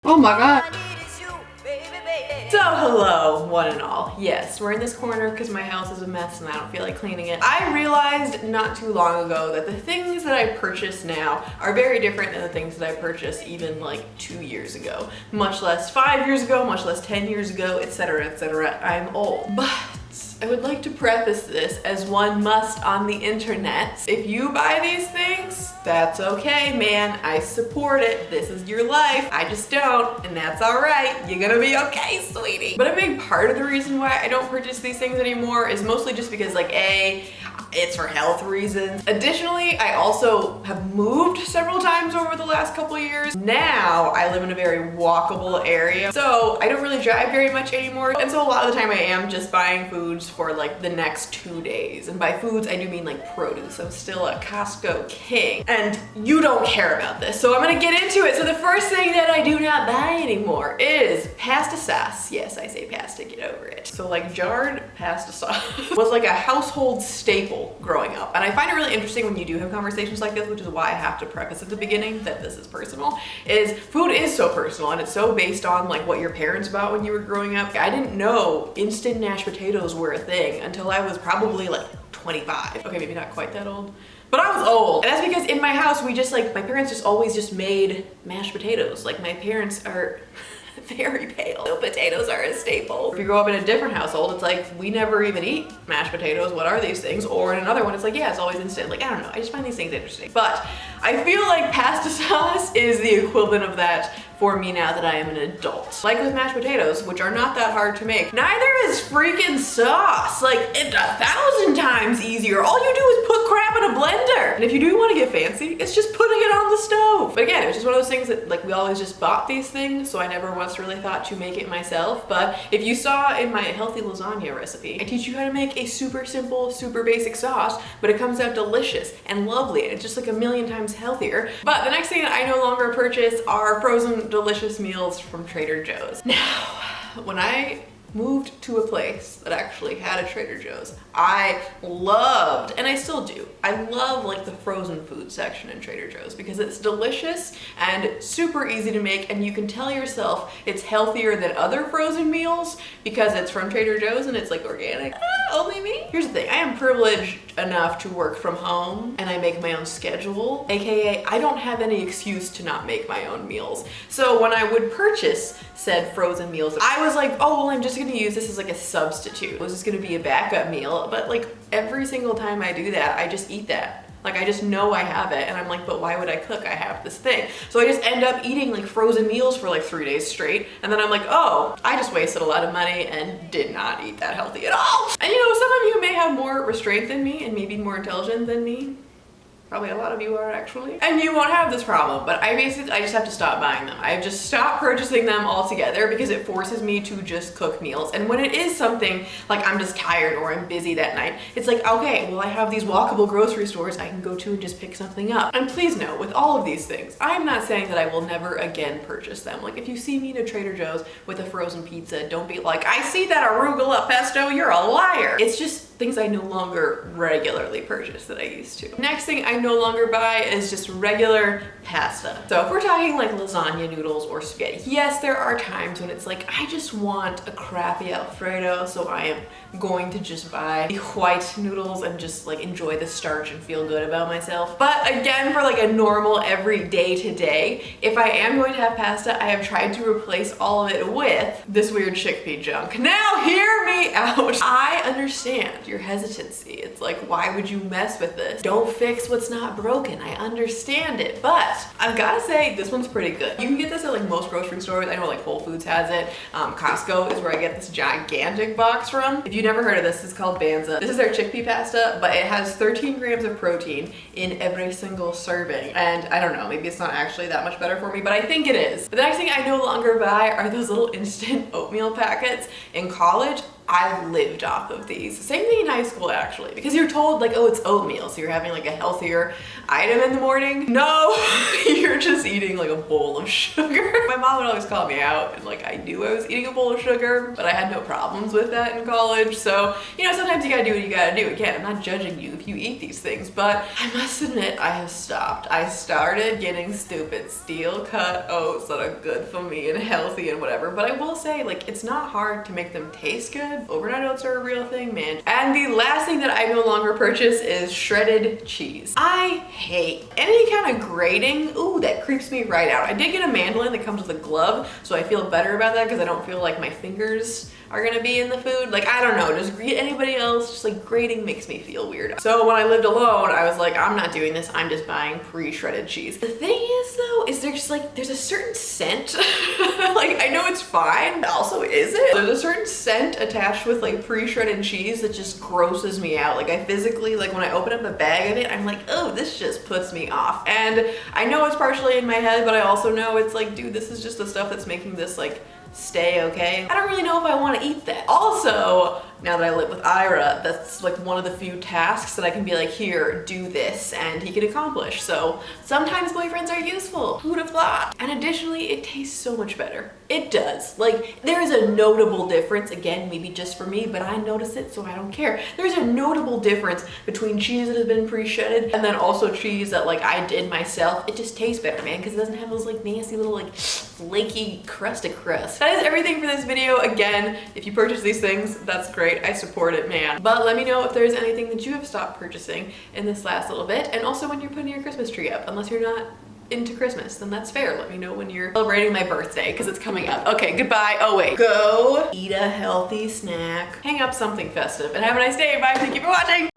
Oh my god. So hello, one and all. Yes, we're in this corner because my house is a mess and I don't feel like cleaning it. I realized not too long ago that the things that I purchase now are very different than the things that I purchased even like 2 years ago. Much less 5 years ago, much less 10 years ago, etc, etc. I'm old. But I would like to preface this as one must on the internet. If you buy these things, that's okay, man. I support it. This is your life. I just don't, and that's all right. You're gonna be okay, sweetie. But a big part of the reason why I don't purchase these things anymore is mostly just because, like, A, it's for health reasons. Additionally, I also have moved several times over the last couple years. Now I live in a very walkable area, so I don't really drive very much anymore. And so a lot of the time I am just buying foods for like the next 2 days. And by foods, I do mean like produce. I'm still a Costco king. And you don't care about this, so I'm gonna get into it. So the first thing that I do not buy anymore is pasta sauce. Yes, I say pasta, get over it. So like jarred pasta sauce was like a household staple growing up. And I find it really interesting when you do have conversations like this, which is why I have to preface at the beginning that this is personal, is food is so personal and it's so based on like what your parents bought when you were growing up. I didn't know instant mashed potatoes were a thing until I was probably like 25. Okay, maybe not quite that old, but I was old. And that's because in my house, we just like, my parents just always just made mashed potatoes. Like my parents are very pale. So potatoes are a staple. If you grow up in a different household, it's like, we never even eat mashed potatoes. What are these things? Or in another one, it's like, yeah, it's always instant. Like, I don't know. I just find these things interesting. But I feel like pasta sauce is the equivalent of that for me now that I am an adult. Like with mashed potatoes, which are not that hard to make, neither is freaking sauce. Like, it's 1,000 times easier. All you do is put crap in a blender. And if you do want to get fancy, it's just putting it on the stove. But again, it's just one of those things that like we always just bought these things, so I never once really thought to make it myself. But if you saw in my healthy lasagna recipe, I teach you how to make a super simple, super basic sauce, but it comes out delicious and lovely, and it's just like a million times healthier. But the next thing that I no longer purchase are frozen delicious meals from Trader Joe's. Now, when I moved to a place that actually had a Trader Joe's, I loved, and I still do, I love like the frozen food section in Trader Joe's because it's delicious and super easy to make, and you can tell yourself it's healthier than other frozen meals because it's from Trader Joe's and it's like organic. Only me? Here's the thing, I am privileged enough to work from home and I make my own schedule, aka I don't have any excuse to not make my own meals. So when I would purchase said frozen meals, I was like, oh, well, I'm just gonna use this as like a substitute. It was just gonna be a backup meal, but like every single time I do that, I just eat that. Like I just know I have it and I'm like, but why would I cook? I have this thing. So I just end up eating like frozen meals for like 3 days straight. And then I'm like, oh, I just wasted a lot of money and did not eat that healthy at all. And you know, some of you may have more restraint than me and maybe more intelligent than me. Probably a lot of you are actually. And you won't have this problem, but I just have to stop buying them. I've just stopped purchasing them altogether because it forces me to just cook meals. And when it is something like I'm just tired or I'm busy that night, it's like, okay, well, I have these walkable grocery stores I can go to and just pick something up. And please know, with all of these things, I am not saying that I will never again purchase them. Like if you see me in a Trader Joe's with a frozen pizza, don't be like, I see that arugula pesto, you're a liar. It's just things I no longer regularly purchase that I used to. Next thing I no longer buy is just regular pasta. So if we're talking like lasagna noodles or spaghetti, yes, there are times when it's like, I just want a crappy Alfredo, so I am going to just buy the white noodles and just like enjoy the starch and feel good about myself. But again, for like a normal every day to day, if I am going to have pasta, I have tried to replace all of it with this weird chickpea junk. Now hear me out. I understand your hesitancy. It's like, why would you mess with this? Don't fix what's not broken. I understand it, but I've got to say this one's pretty good. You can get this at like most grocery stores. I know like Whole Foods has it. Costco is where I get this gigantic box from. If you've never heard of this, it's called Banza. This is their chickpea pasta, but it has 13 grams of protein in every single serving. And I don't know, maybe it's not actually that much better for me, but I think it is. But the next thing I no longer buy are those little instant oatmeal packets. In college, I lived off of these. Same thing in high school actually, because you're told like, oh, it's oatmeal, so you're having like a healthier item in the morning. No, you're just eating like a bowl of sugar. My mom would always call me out, and like I knew I was eating a bowl of sugar, but I had no problems with that in college. So, you know, sometimes you gotta do what you gotta do. Again, I'm not judging you if you eat these things, but I must admit I have stopped. I started getting stupid steel cut oats that are good for me and healthy and whatever, but I will say like it's not hard to make them taste good. Overnight oats are a real thing, man. And the last thing that I no longer purchase is shredded cheese. I hate any kind of grating. Ooh, that creeps me right out. I did get a mandolin that comes with a glove, so I feel better about that because I don't feel like my fingers are gonna be in the food. Like, I don't know, just anybody else, just like grating makes me feel weird. So when I lived alone, I was like, I'm not doing this. I'm just buying pre-shredded cheese. The thing is though, is there's a certain scent. Like, I know it's fine, but also is it? There's a certain scent attached with like pre-shredded cheese that just grosses me out. Like I physically, like when I open up a bag of it, I'm like, oh, this just puts me off. And I know it's partially in my head, but I also know it's like, dude, this is just the stuff that's making this like stay okay. I don't really know if I want to eat that. Also, now that I live with Ira, that's like one of the few tasks that I can be like, here, do this, and he can accomplish. So sometimes boyfriends are useful. Who'd have thought? And additionally, it tastes so much better. It does. Like, there is a notable difference, again, maybe just for me, but I notice it, so I don't care. There's a notable difference between cheese that has been pre-shredded and then also cheese that like I did myself. It just tastes better, man, because it doesn't have those like nasty little like flaky crust. That is everything for this video. Again, if you purchase these things, that's great. I support it, man. But let me know if there's anything that you have stopped purchasing in this last little bit, and also when you're putting your Christmas tree up, unless you're not into Christmas, then that's fair. Let me know when you're celebrating my birthday, because it's coming up. Okay, goodbye. Oh wait, go eat a healthy snack, hang up something festive, and have a nice day. Bye, thank you for watching.